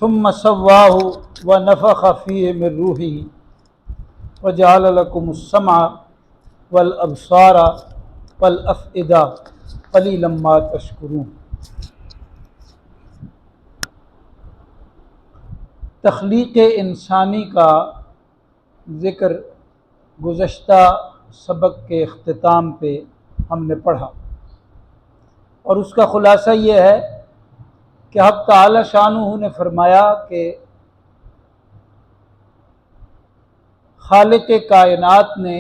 ثم سواہ ونفخ فیہ من روحہ وجعل لکم السمع والابصار والافئدہ قلیلا ما تشکرون۔ تخلیق انسانی کا ذکر گزشتہ سبق کے اختتام پہ ہم نے پڑھا، اور اس کا خلاصہ یہ ہے کہ حق تعالی شانہ نے فرمایا کہ خالق کائنات نے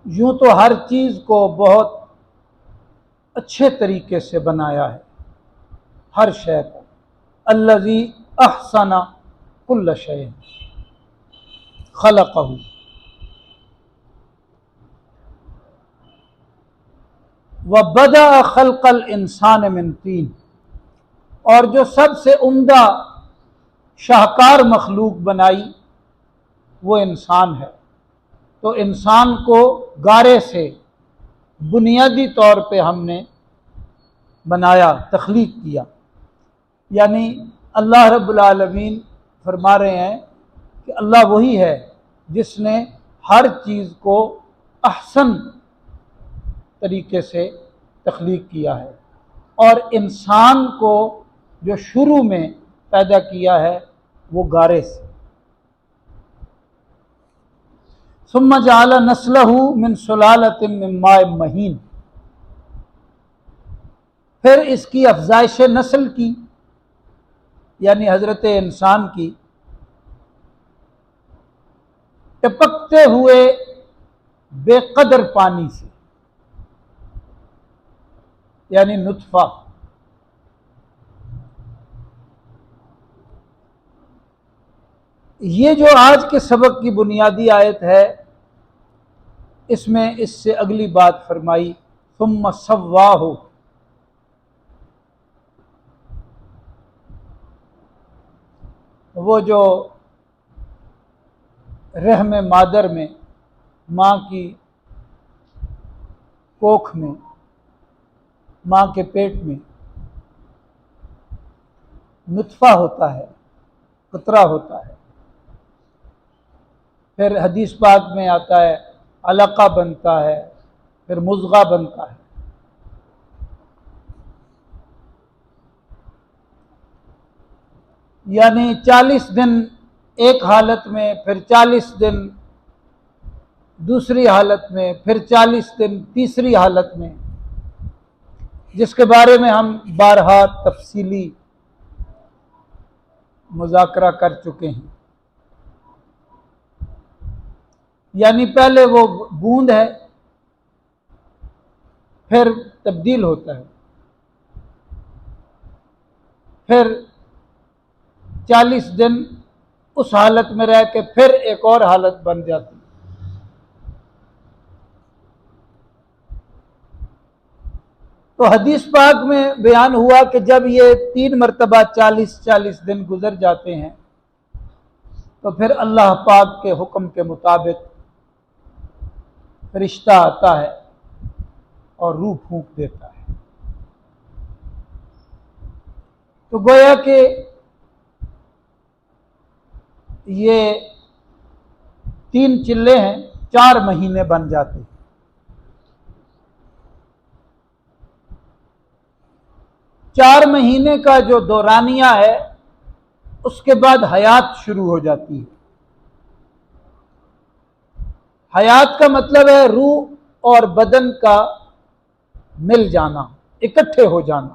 یوں تو ہر چیز کو بہت اچھے طریقے سے بنایا ہے، ہر شے کو، الذی احسن کل شیء خلقہ، وبدأ خلق الانسان من طین، اور جو سب سے عمدہ شاہکار مخلوق بنائی وہ انسان ہے، تو انسان کو گارے سے بنیادی طور پہ ہم نے بنایا، تخلیق کیا۔ یعنی اللہ رب العالمین فرما رہے ہیں کہ اللہ وہی ہے جس نے ہر چیز کو احسن طریقے سے تخلیق کیا ہے، اور انسان کو جو شروع میں پیدا کیا ہے وہ گارے سے۔ ثم جعل نسلہ من سلالۃ من ماء مہین، پھر اس کی افزائش نسل کی، یعنی حضرت انسان کی، ٹپکتے ہوئے بے قدر پانی سے، یعنی نطفہ۔ یہ جو آج کے سبق کی بنیادی آیت ہے، اس میں اس سے اگلی بات فرمائی ثم سواہ، وہ جو رحم مادر میں، ماں کی کوکھ میں، ماں کے پیٹ میں نطفہ ہوتا ہے، قطرہ ہوتا ہے، پھر حدیث پاک میں آتا ہے علقہ بنتا ہے، پھر مضغہ بنتا ہے۔ یعنی 40 دن ایک حالت میں، پھر 40 دن دوسری حالت میں، پھر 40 دن تیسری حالت میں، جس کے بارے میں ہم بارہا تفصیلی مذاکرہ کر چکے ہیں۔ یعنی پہلے وہ بوند ہے، پھر تبدیل ہوتا ہے، پھر 40 دن اس حالت میں رہ کے پھر ایک اور حالت بن جاتی ہے۔ تو حدیث پاک میں بیان ہوا کہ جب یہ 3 مرتبہ 40 دن گزر جاتے ہیں تو پھر اللہ پاک کے حکم کے مطابق فرشتہ آتا ہے اور روح پھونک دیتا ہے۔ تو گویا کہ یہ 3 چلے ہیں، 4 مہینے بن جاتے ہیں۔ 4 مہینے کا جو دورانیہ ہے اس کے بعد حیات شروع ہو جاتی ہے۔ حیات کا مطلب ہے روح اور بدن کا مل جانا، اکٹھے ہو جانا۔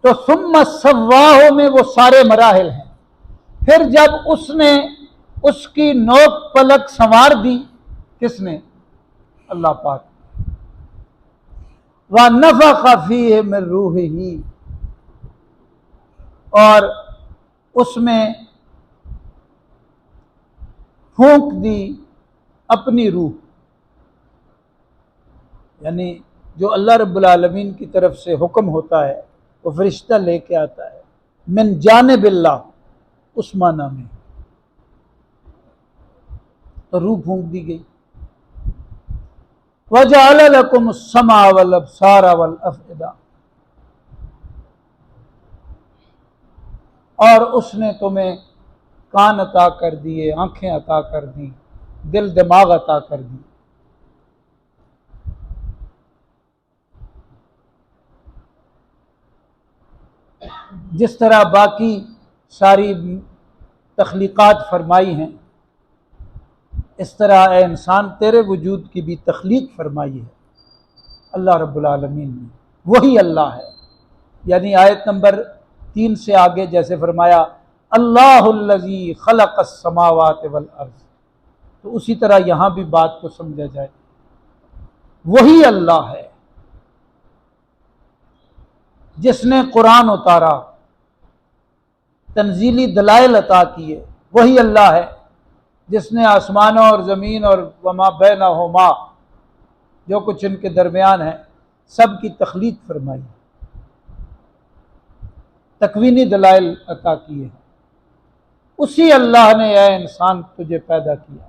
تو ثم سواہ میں وہ سارے مراحل ہیں۔ پھر جب اس نے اس کی نوک پلک سنوار دی، کس نے؟ اللہ پاک۔ وَنَفَخَ فِيهِ مِن رُوحِهِ، اور اس میں پھونک دی اپنی روح، یعنی جو اللہ رب العالمین کی طرف سے حکم ہوتا ہے وہ فرشتہ لے کے آتا ہے، من جانب اللہ، اس معنی میں، تو روح پھونک دی گئی۔ وَجَعَلَ لَكُمُ السَّمْعَ وَالْأَبْصَارَ وَالْأَفْئِدَةَ، اور اس نے تمہیں کان عطا کر دیے، آنکھیں عطا کر دی، دل دماغ عطا کر دی۔ جس طرح باقی ساری تخلیقات فرمائی ہیں، اس طرح اے انسان تیرے وجود کی بھی تخلیق فرمائی ہے اللہ رب العالمین نے۔ وہی اللہ ہے، یعنی آیت نمبر 3 سے آگے جیسے فرمایا اللہ الذی خلق السماوات والارض، تو اسی طرح یہاں بھی بات کو سمجھا جائے، وہی اللہ ہے جس نے قرآن اتارا، تنزیلی دلائل عطا کیے، وہی اللہ ہے جس نے آسمانوں اور زمین اور وما بینہما، جو کچھ ان کے درمیان ہے، سب کی تخلیق فرمائی، تکوینی دلائل عطا کیے ہیں۔ اسی اللہ نے اے انسان تجھے پیدا کیا،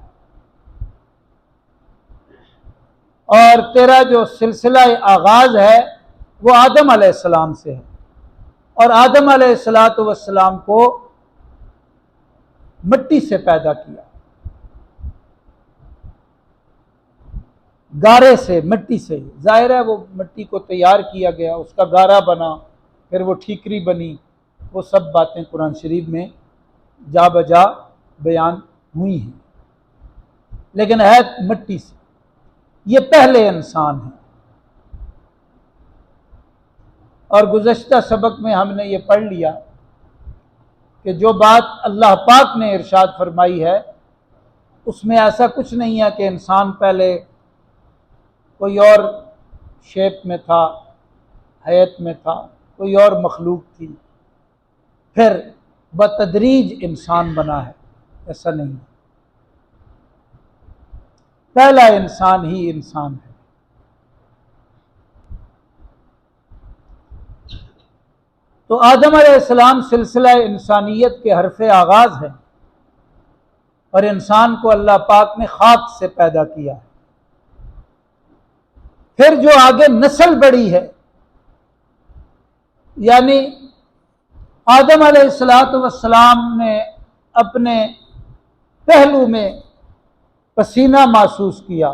اور تیرا جو سلسلہ آغاز ہے وہ آدم علیہ السلام سے ہے، اور آدم علیہ السلام کو مٹی سے پیدا کیا، گارے سے، مٹی سے، ظاہر ہے وہ مٹی کو تیار کیا گیا، اس کا گارا بنا، پھر وہ ٹھیکری بنی، وہ سب باتیں قرآن شریف میں جا بجا بیان ہوئی ہیں، لیکن ہے مٹی سے۔ یہ پہلے انسان ہیں، اور گزشتہ سبق میں ہم نے یہ پڑھ لیا کہ جو بات اللہ پاک نے ارشاد فرمائی ہے اس میں ایسا کچھ نہیں ہے کہ انسان پہلے کوئی اور شیپ میں تھا، حیت میں تھا، کوئی اور مخلوق تھی، پھر بتدریج انسان بنا ہے، ایسا نہیں، پہلا انسان ہی انسان ہے۔ تو آدم علیہ السلام سلسلہ انسانیت کے حرف آغاز ہے، اور انسان کو اللہ پاک نے خاک سے پیدا کیا ہے۔ پھر جو آگے نسل بڑھی ہے، یعنی آدم علیہ السلام نے اپنے پہلو میں پسینہ محسوس کیا،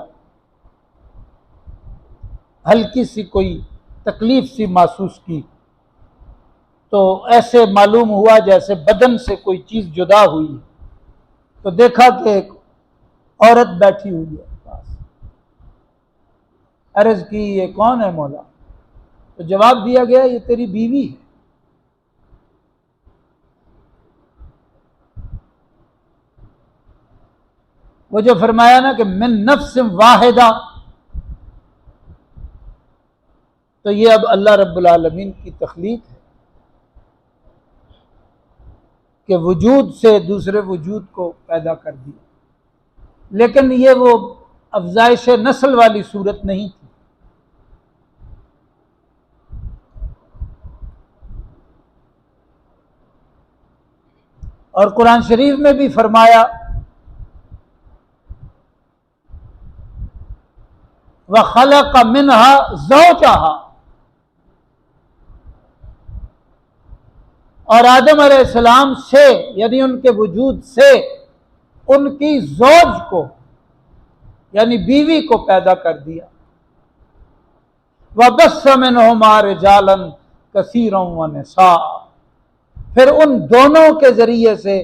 ہلکی سی کوئی تکلیف سی محسوس کی، تو ایسے معلوم ہوا جیسے بدن سے کوئی چیز جدا ہوئی، تو دیکھا کہ ایک عورت بیٹھی ہوئی ہے پاس، عرض کی یہ کون ہے مولا؟ تو جواب دیا گیا یہ تیری بیوی ہے۔ وہ جو فرمایا نا کہ من نفس واحدہ، تو یہ اب اللہ رب العالمین کی تخلیق ہے کہ وجود سے دوسرے وجود کو پیدا کر دیا، لیکن یہ وہ افزائش نسل والی صورت نہیں تھی۔ اور قرآن شریف میں بھی فرمایا وَخَلَقَ مِنْهَا زَوْجَهَا، اور آدم علیہ السلام سے، یعنی ان کے وجود سے، ان کی زوج کو یعنی بیوی کو پیدا کر دیا۔ وَبَثَّ مِنْهُمَا رِجَالًا كَثِيرًا وَنِسَاءً، پھر ان دونوں کے ذریعے سے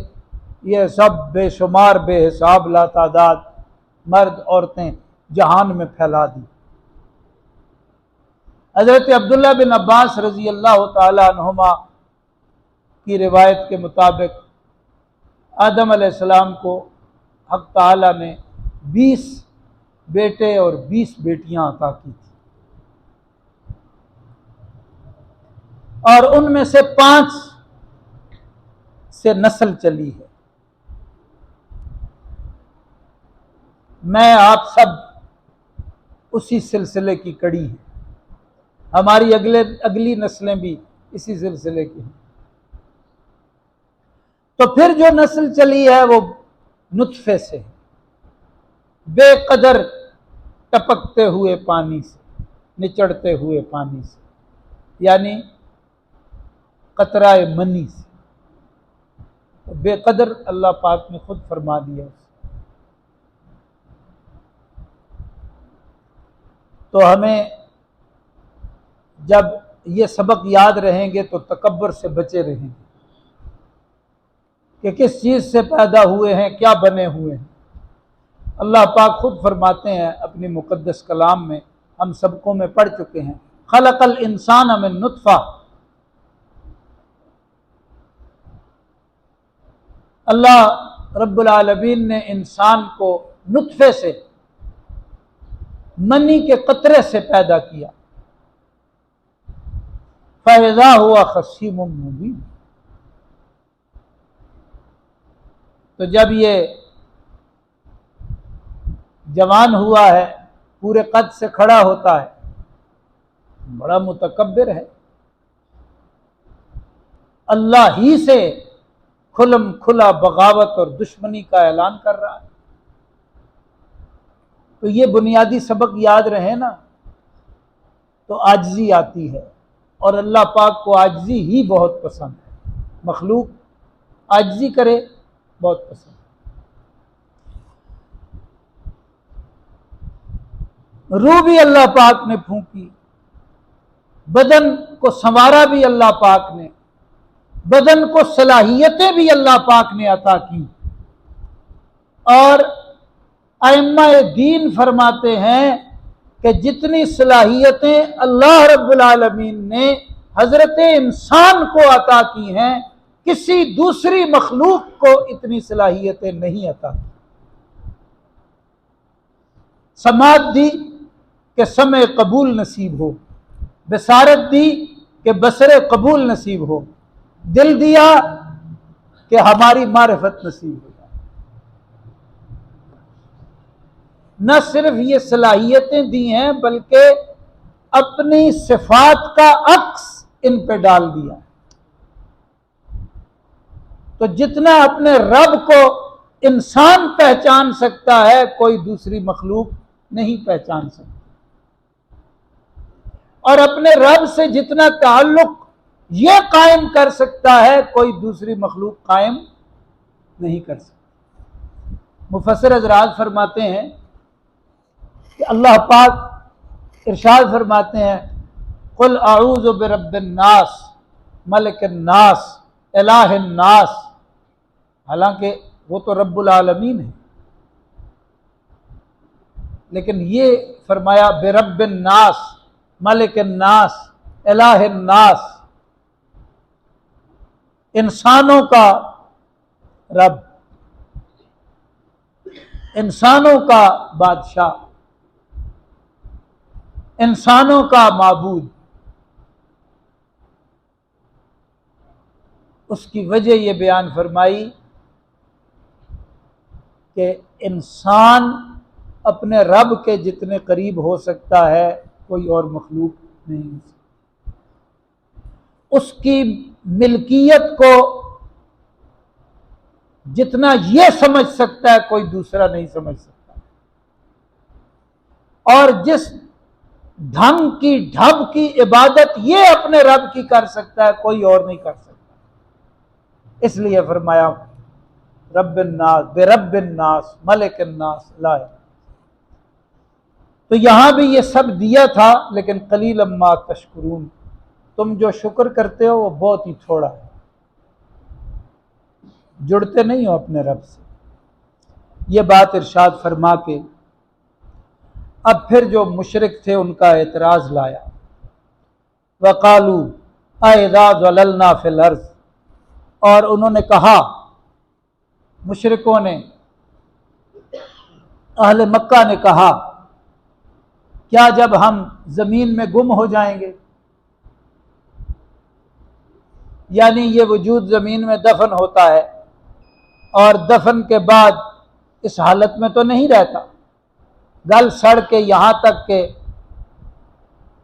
یہ سب بے شمار بے حساب لا تعداد مرد عورتیں جہان میں پھیلا دی۔ حضرت عبداللہ بن عباس رضی اللہ تعالی عنہما کی روایت کے مطابق آدم علیہ السلام کو حق تعالی نے 20 بیٹے اور 20 بیٹیاں عطا کی تھی، اور ان میں سے 5 سے نسل چلی ہے۔ میں آپ سب اسی سلسلے کی کڑی ہیں، ہماری اگلی نسلیں بھی اسی سلسلے کی ہیں۔ تو پھر جو نسل چلی ہے وہ نطفے سے، بے قدر ٹپکتے ہوئے پانی سے، نچڑتے ہوئے پانی سے، یعنی قطرہ منی سے۔ بے قدر اللہ پاک نے خود فرما دیا۔ تو ہمیں جب یہ سبق یاد رہیں گے تو تکبر سے بچے رہیں گے کہ کس چیز سے پیدا ہوئے ہیں، کیا بنے ہوئے ہیں۔ اللہ پاک خود فرماتے ہیں اپنی مقدس کلام میں، ہم سبقوں میں پڑھ چکے ہیں، خلق الانسان من نطفہ، اللہ رب العالمین نے انسان کو نطفے سے، منی کے قطرے سے پیدا کیا، فَإِذَا هُوَ خَصِيمٌ مُّبِينٌ۔ تو جب یہ جوان ہوا ہے، پورے قد سے کھڑا ہوتا ہے، بڑا متکبر ہے، اللہ ہی سے کھلم کھلا بغاوت اور دشمنی کا اعلان کر رہا ہے۔ تو یہ بنیادی سبق یاد رہے نا تو عاجزی آتی ہے، اور اللہ پاک کو عاجزی ہی بہت پسند ہے، مخلوق عاجزی کرے بہت پسند ہے۔ روح بھی اللہ پاک نے پھونکی، بدن کو سنوارا بھی اللہ پاک نے، بدن کو صلاحیتیں بھی اللہ پاک نے عطا کی۔ اور ائمہ دین فرماتے ہیں کہ جتنی صلاحیتیں اللہ رب العالمین نے حضرت انسان کو عطا کی ہیں، کسی دوسری مخلوق کو اتنی صلاحیتیں نہیں عطا کی۔ سماعت دی کہ سمع قبول نصیب ہو، بصارت دی کہ بصر قبول نصیب ہو، دل دیا کہ ہماری معرفت نصیب ہو جائے۔ نہ صرف یہ صلاحیتیں دی ہیں بلکہ اپنی صفات کا عکس ان پہ ڈال دیا۔ تو جتنا اپنے رب کو انسان پہچان سکتا ہے، کوئی دوسری مخلوق نہیں پہچان سکتی، اور اپنے رب سے جتنا تعلق یہ قائم کر سکتا ہے، کوئی دوسری مخلوق قائم نہیں کر سکتی۔ مفسر حضرات فرماتے ہیں کہ اللہ پاک ارشاد فرماتے ہیں، قل اعوذ برب الناس ملک الناس الہ الناس، حالانکہ وہ تو رب العالمین ہے، لیکن یہ فرمایا برب الناس ملک الناس الہ الناس، انسانوں کا رب، انسانوں کا بادشاہ، انسانوں کا معبود۔ اس کی وجہ یہ بیان فرمائی کہ انسان اپنے رب کے جتنے قریب ہو سکتا ہے کوئی اور مخلوق نہیں ہو سکتا، اس کی ملکیت کو جتنا یہ سمجھ سکتا ہے کوئی دوسرا نہیں سمجھ سکتا، اور جس ڈھنگ کی ڈھب کی عبادت یہ اپنے رب کی کر سکتا ہے کوئی اور نہیں کر سکتا۔ اس لیے فرمایا رب الناس برب الناس ملک الناس لا۔ تو یہاں بھی یہ سب دیا تھا، لیکن قلیلا ما تشکرون، تم جو شکر کرتے ہو وہ بہت ہی تھوڑا ہے، جڑتے نہیں ہو اپنے رب سے۔ یہ بات ارشاد فرما کے اب پھر جو مشرک تھے ان کا اعتراض لایا، وَقَالُوا أَإِذَا ضَلَلْنَا فِي الْأَرْضِ، اور انہوں نے کہا، مشرکوں نے، اہل مکہ نے کہا، کیا جب ہم زمین میں گم ہو جائیں گے، یعنی یہ وجود زمین میں دفن ہوتا ہے اور دفن کے بعد اس حالت میں تو نہیں رہتا، گل سڑ کے یہاں تک کہ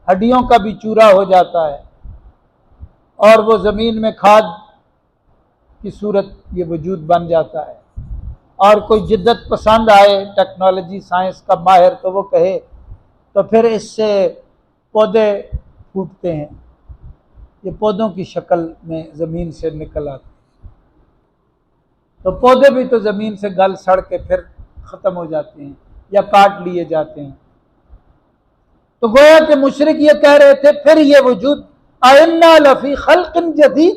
ہڈیوں کا بھی چورا ہو جاتا ہے، اور وہ زمین میں کھاد کی صورت یہ وجود بن جاتا ہے۔ اور کوئی جدت پسند آئے، ٹیکنالوجی سائنس کا ماہر، تو وہ کہے تو پھر اس سے پودے پھوٹتے ہیں، یہ پودوں کی شکل میں زمین سے نکل آتے ہیں، تو پودے بھی تو زمین سے گل سڑ کے پھر ختم ہو جاتے ہیں یا کاٹ لیے جاتے ہیں۔ تو گویا کہ مشرک یہ کہہ رہے تھے پھر یہ وجود اَإِنَّا لَفِي خَلْقٍ جَدِيدٍ،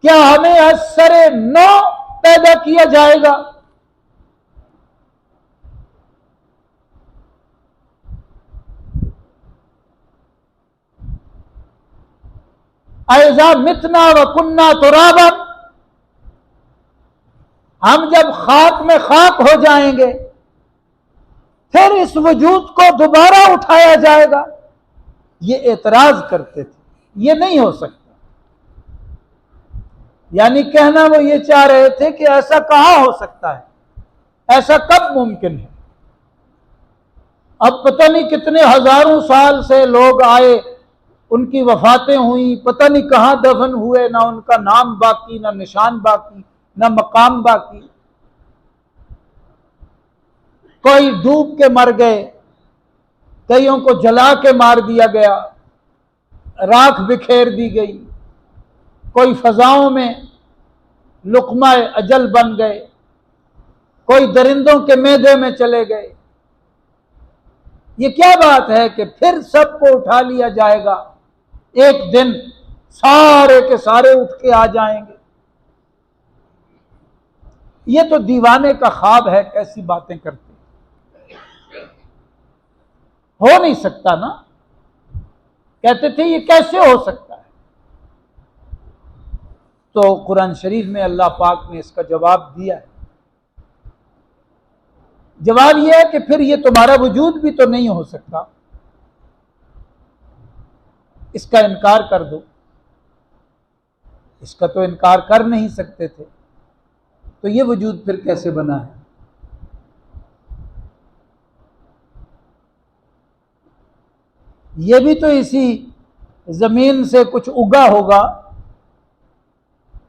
کیا ہمیں از سر نو پیدا کیا جائے گا؟ اَإِذَا مِتْنَا وَكُنَّا تُرَابًا، ہم جب خاک میں خاک ہو جائیں گے پھر اس وجود کو دوبارہ اٹھایا جائے گا۔ یہ اعتراض کرتے تھے، یہ نہیں ہو سکتا، یعنی کہنا وہ یہ چاہ رہے تھے کہ ایسا کہاں ہو سکتا ہے، ایسا کب ممکن ہے؟ اب پتہ نہیں کتنے ہزاروں سال سے لوگ آئے، ان کی وفاتیں ہوئیں، پتہ نہیں کہاں دفن ہوئے، نہ ان کا نام باقی، نہ نشان باقی، نہ مقام باقی، کوئی ڈوب کے مر گئے، کئیوں کو جلا کے مار دیا گیا، راکھ بکھیر دی گئی، کوئی فضاؤں میں لقمہ اجل بن گئے، کوئی درندوں کے معدے میں چلے گئے۔ یہ کیا بات ہے کہ پھر سب کو اٹھا لیا جائے گا، ایک دن سارے کے سارے اٹھ کے آ جائیں گے؟ یہ تو دیوانے کا خواب ہے، کیسی باتیں کرتے، ہو نہیں سکتا نا۔ کہتے تھے یہ کیسے ہو سکتا ہے؟ تو قرآن شریف میں اللہ پاک نے اس کا جواب دیا ہے۔ جواب یہ ہے کہ پھر یہ تمہارا وجود بھی تو نہیں ہو سکتا، اس کا انکار کر دو۔ اس کا تو انکار کر نہیں سکتے تھے، تو یہ وجود پھر کیسے بنا ہے؟ یہ بھی تو اسی زمین سے کچھ اگا ہوگا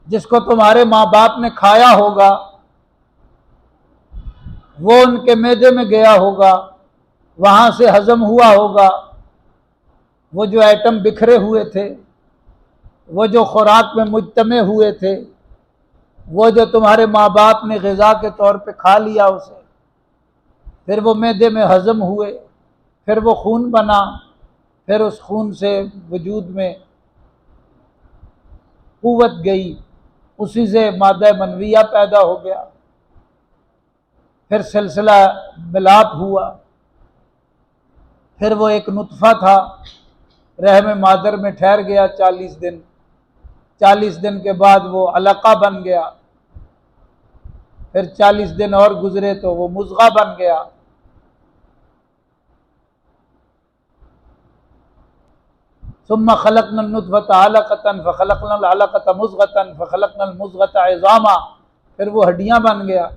جس کو تمہارے ماں باپ نے کھایا ہوگا، وہ ان کے معدے میں گیا ہوگا، وہاں سے ہضم ہوا ہوگا، وہ جو ایٹم بکھرے ہوئے تھے، وہ جو خوراک میں مجتمع ہوئے تھے، وہ جو تمہارے ماں باپ نے غذا کے طور پہ کھا لیا اسے، پھر وہ معدے میں ہضم ہوئے، پھر وہ خون بنا، پھر اس خون سے وجود میں قوت گئی، اسی سے مادہ منویہ پیدا ہو گیا، پھر سلسلہ ملاپ ہوا، پھر وہ ایک نطفہ تھا، رحم مادر میں ٹھہر گیا 40 دن، 40 دن کے بعد وہ علقہ بن گیا، پھر 40 دن اور گزرے تو وہ مضغہ بن گیا، ثم خلقنا النطفة علقة فخلقنا العلقة مضغة فخلقنا المضغة عظاما، پھر وہ ہڈیاں بن گیا،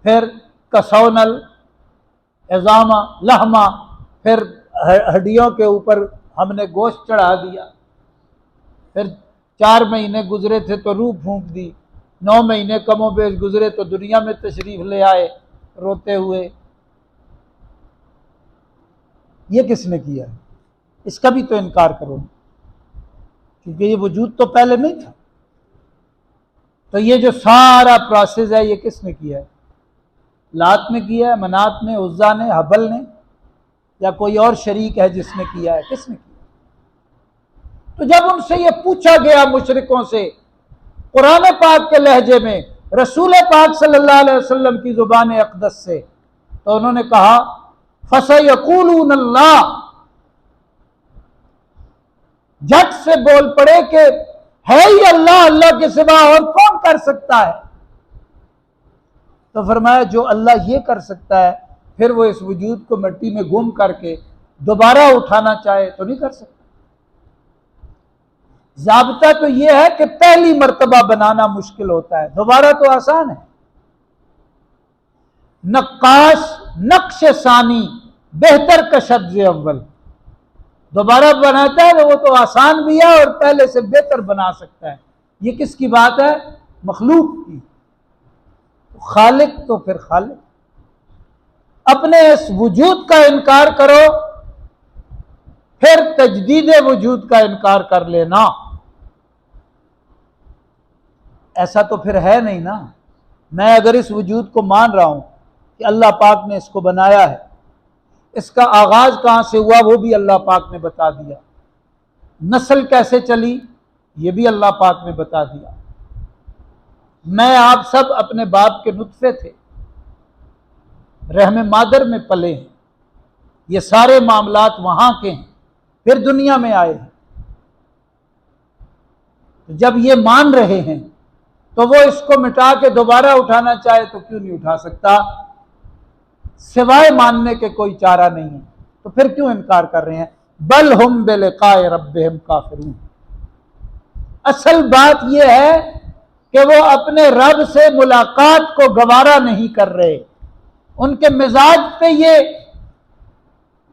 پھر کسونا العظام لحما، پھر ہڈیوں کے اوپر ہم نے گوشت چڑھا دیا، پھر 4 مہینے گزرے تھے تو روح پھونک دی، 9 مہینے کم و بیش گزرے تو دنیا میں تشریف لے آئے روتے ہوئے۔ یہ کس نے کیا ہے؟ اس کا بھی تو انکار کرو، کیونکہ یہ وجود تو پہلے نہیں تھا۔ تو یہ جو سارا پروسیس ہے یہ کس نے کیا ہے؟ لات نے کیا ہے، منات نے، عزا نے، حبل نے، یا کوئی اور شریک ہے جس نے کیا ہے؟ کس نے کیا؟ تو جب ان سے یہ پوچھا گیا مشرکوں سے قرآن پاک کے لہجے میں، رسول پاک صلی اللہ علیہ وسلم کی زبان اقدس سے، تو انہوں نے کہا فَسَيَقُولُونَ اللَّهُ، جھٹ سے بول پڑے کہ ہے ہی اللہ، اللہ کے سوا اور کون کر سکتا ہے؟ تو فرمایا جو اللہ یہ کر سکتا ہے پھر وہ اس وجود کو مٹی میں گم کر کے دوبارہ اٹھانا چاہے تو نہیں کر سکتا۔ ضابطہ تو یہ ہے کہ پہلی مرتبہ بنانا مشکل ہوتا ہے، دوبارہ تو آسان ہے۔ نقاش نقش ثانی بہتر کشد اول، دوبارہ بناتا ہے وہ تو آسان بھی ہے اور پہلے سے بہتر بنا سکتا ہے۔ یہ کس کی بات ہے؟ مخلوق کی۔ خالق تو پھر خالق، اپنے اس وجود کا انکار کرو پھر تجدید وجود کا انکار کر لینا، ایسا تو پھر ہے نہیں نا۔ میں اگر اس وجود کو مان رہا ہوں کہ اللہ پاک نے اس کو بنایا ہے، اس کا آغاز کہاں سے ہوا وہ بھی اللہ پاک نے بتا دیا، نسل کیسے چلی یہ بھی اللہ پاک نے بتا دیا، میں آپ سب اپنے باپ کے نطفے تھے، رحم مادر میں پلے ہیں، یہ سارے معاملات وہاں کے ہیں، پھر دنیا میں آئے ہیں۔ جب یہ مان رہے ہیں تو وہ اس کو مٹا کے دوبارہ اٹھانا چاہے تو کیوں نہیں اٹھا سکتا؟ سوائے ماننے کے کوئی چارہ نہیں ہے، تو پھر کیوں انکار کر رہے ہیں؟ بل ہم بلقاء ربہم کافرون۔ اصل بات یہ ہے کہ وہ اپنے رب سے ملاقات کو گوارا نہیں کر رہے، ان کے مزاج پہ یہ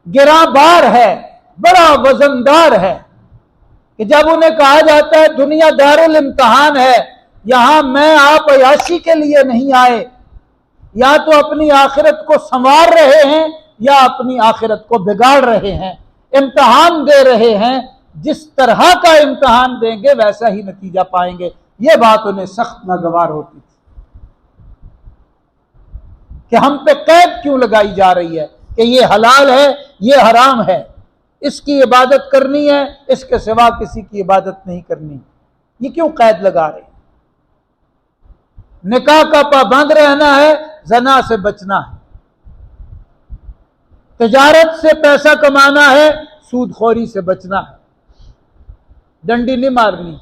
گراں بار ہے، بڑا وزندار ہے کہ جب انہیں کہا جاتا ہے دنیا دار الامتحان ہے، یہاں میں آپ عیاشی کے لیے نہیں آئے، یا تو اپنی آخرت کو سنوار رہے ہیں یا اپنی آخرت کو بگاڑ رہے ہیں، امتحان دے رہے ہیں، جس طرح کا امتحان دیں گے ویسا ہی نتیجہ پائیں گے۔ یہ بات انہیں سخت ناگوار ہوتی تھی کہ ہم پہ قید کیوں لگائی جا رہی ہے کہ یہ حلال ہے یہ حرام ہے، اس کی عبادت کرنی ہے اس کے سوا کسی کی عبادت نہیں کرنی، یہ کیوں قید لگا رہے ہیں؟ نکاح کا پابند رہنا ہے، زنا سے بچنا ہے، تجارت سے پیسہ کمانا ہے، سود خوری سے بچنا ہے، ڈنڈی نہیں مارنی،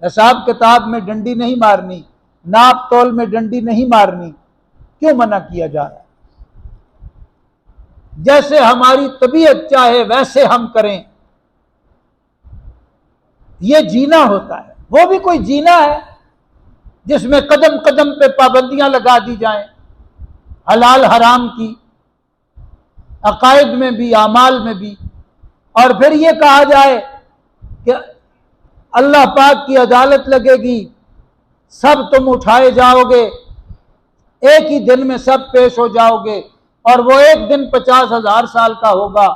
حساب کتاب میں ڈنڈی نہیں مارنی، ناپ تول میں ڈنڈی نہیں مارنی، کیوں منع کیا جا رہا ہے؟ جیسے ہماری طبیعت چاہے ویسے ہم کریں، یہ جینا ہوتا ہے، وہ بھی کوئی جینا ہے جس میں قدم قدم پہ پابندیاں لگا دی جائیں، حلال حرام کی، عقائد میں بھی اعمال میں بھی، اور پھر یہ کہا جائے کہ اللہ پاک کی عدالت لگے گی، سب تم اٹھائے جاؤ گے، ایک ہی دن میں سب پیش ہو جاؤ گے، اور وہ ایک دن 50,000 سال کا ہوگا،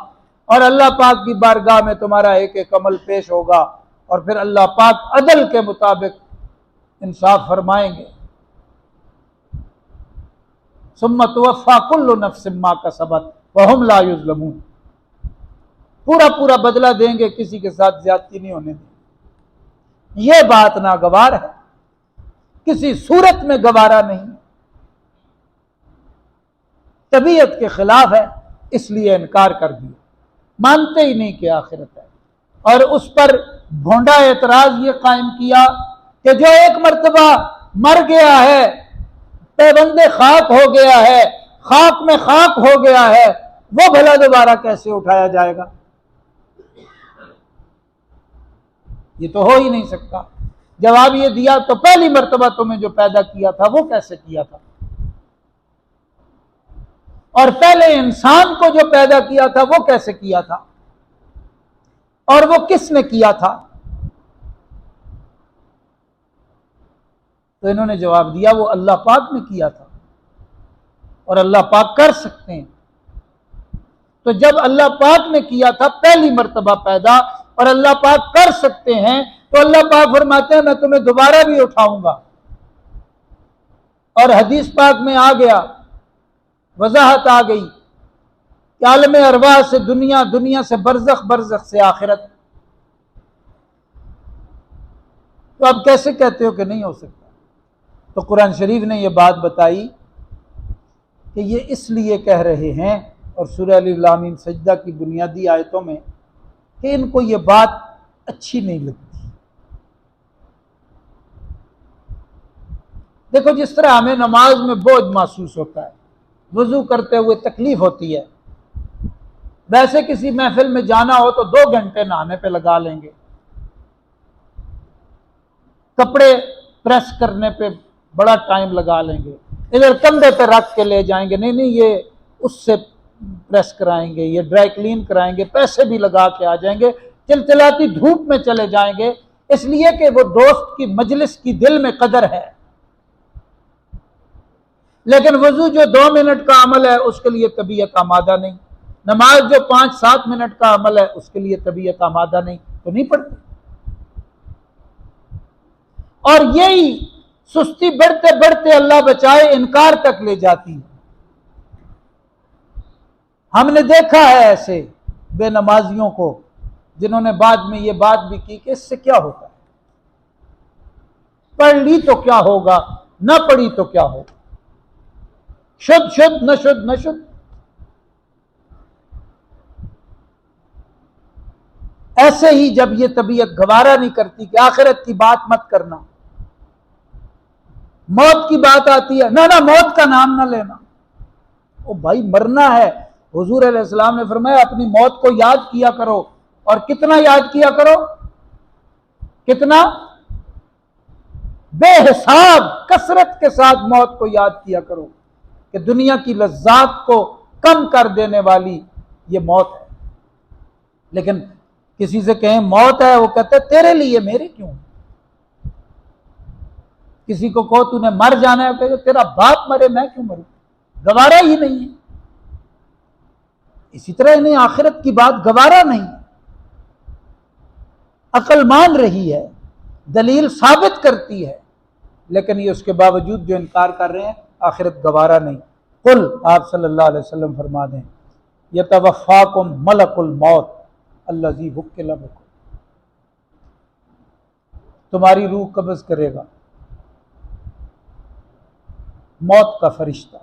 اور اللہ پاک کی بارگاہ میں تمہارا ایک ایک عمل پیش ہوگا، اور پھر اللہ پاک عدل کے مطابق انصاف فرمائیں گے۔ ثم توفی کل نفس ما کسبت وہم لا یظلمون، پورا پورا بدلہ دیں گے، کسی کے ساتھ زیادتی نہیں ہونے دیں۔ یہ بات ناگوار ہے، کسی صورت میں گوارا نہیں، طبیعت کے خلاف ہے، اس لیے انکار کر دیا، مانتے ہی نہیں کہ آخرت ہے۔ اور اس پر بھونڈا اعتراض یہ قائم کیا کہ جو ایک مرتبہ مر گیا ہے، پیوند خاک ہو گیا ہے، خاک میں خاک ہو گیا ہے، وہ بھلا دوبارہ کیسے اٹھایا جائے گا؟ یہ تو ہو ہی نہیں سکتا۔ جواب یہ دیا تو پہلی مرتبہ تمہیں جو پیدا کیا تھا وہ کیسے کیا تھا، اور پہلے انسان کو جو پیدا کیا تھا وہ کیسے کیا تھا، اور وہ کس نے کیا تھا؟ تو انہوں نے جواب دیا وہ اللہ پاک نے کیا تھا، اور اللہ پاک کر سکتے ہیں۔ تو جب اللہ پاک نے کیا تھا پہلی مرتبہ پیدا، اور اللہ پاک کر سکتے ہیں، تو اللہ پاک فرماتے ہیں میں تمہیں دوبارہ بھی اٹھاؤں گا۔ اور حدیث پاک میں آ گیا، وضاحت آ گئی کہ عالم ارواح سے دنیا، دنیا سے برزخ، برزخ سے آخرت۔ تو اب کیسے کہتے ہو کہ نہیں ہو سکتا؟ تو قرآن شریف نے یہ بات بتائی کہ یہ اس لیے کہہ رہے ہیں، اور سورہ الف لام میم سجدہ کی بنیادی آیتوں میں، کہ ان کو یہ بات اچھی نہیں لگتی۔ دیکھو جس طرح ہمیں نماز میں بوجھ محسوس ہوتا ہے، وضو کرتے ہوئے تکلیف ہوتی ہے، ویسے کسی محفل میں جانا ہو تو 2 گھنٹے نہانے پہ لگا لیں گے، کپڑے پریس کرنے پہ بڑا ٹائم لگا لیں گے، ادھر کندھے پہ رکھ کے لے جائیں گے، نہیں یہ اس سے پریس کرائیں گے، یہ ڈرائی کلین کرائیں گے، پیسے بھی لگا کے آ جائیں گے، چلچلاتی دھوپ میں چلے جائیں گے، اس لیے کہ وہ دوست کی مجلس کی دل میں قدر ہے۔ لیکن وضو جو 2 منٹ کا عمل ہے اس کے لیے طبیعت آمادہ نہیں، نماز جو 5-7 منٹ کا عمل ہے اس کے لیے طبیعت آمادہ نہیں، تو نہیں پڑھتے۔ اور یہی سستی بڑھتے بڑھتے اللہ بچائے انکار تک لے جاتی ہے۔ ہم نے دیکھا ہے ایسے بے نمازیوں کو جنہوں نے بعد میں یہ بات بھی کی کہ اس سے کیا ہوتا ہے، پڑھ لی تو کیا ہوگا، نہ پڑھی تو کیا ہوگا، شد شد نہ شد نہ شد۔ ایسے ہی جب یہ طبیعت گوارا نہیں کرتی کہ آخرت کی بات مت کرنا، موت کی بات آتی ہے، نہ موت کا نام نہ لینا، او بھائی مرنا ہے۔ حضور علیہ السلام نے فرمایا اپنی موت کو یاد کیا کرو، اور کتنا یاد کیا کرو، کتنا؟ بے حساب کثرت کے ساتھ موت کو یاد کیا کرو، کہ دنیا کی لذات کو کم کر دینے والی یہ موت ہے۔ لیکن کسی سے کہیں موت ہے، وہ کہتے تیرے لیے، میرے کیوں؟ کسی کو کہو تو نے مر جانا ہے، کہ تیرا باپ مرے میں کیوں مروں، گوارا ہی نہیں ہے۔ اسی طرح انہیں آخرت کی بات گوارا نہیں، عقل مان رہی ہے، دلیل ثابت کرتی ہے، لیکن یہ اس کے باوجود جو انکار کر رہے ہیں آخرت گوارا نہیں۔ قل، آپ صلی اللہ علیہ وسلم فرما دیں، یتوفاکم ملک الموت الذی وکل بکم، تمہاری روح قبض کرے گا موت کا فرشتہ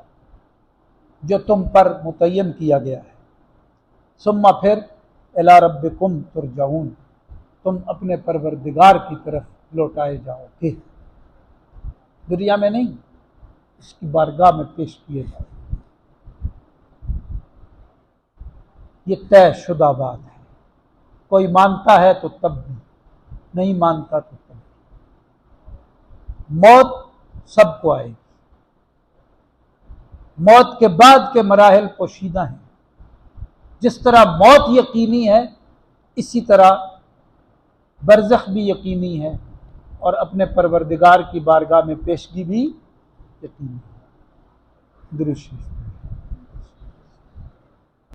جو تم پر متعین کیا گیا ہے، ثم پھر الی ربکم ترجعون، تم اپنے پروردگار کی طرف لوٹائے جاؤ گے، دنیا میں نہیں، اس کی بارگاہ میں پیش کیے جاؤ۔ یہ طے شدہ بات ہے، کوئی مانتا ہے تو تب بھی، نہیں مانتا تو تب بھی۔ موت سب کو آئے گی، موت کے بعد کے مراحل پوشیدہ ہیں۔ جس طرح موت یقینی ہے، اسی طرح برزخ بھی یقینی ہے، اور اپنے پروردگار کی بارگاہ میں پیشگی بھی یقینی ہے۔ درود شریف۔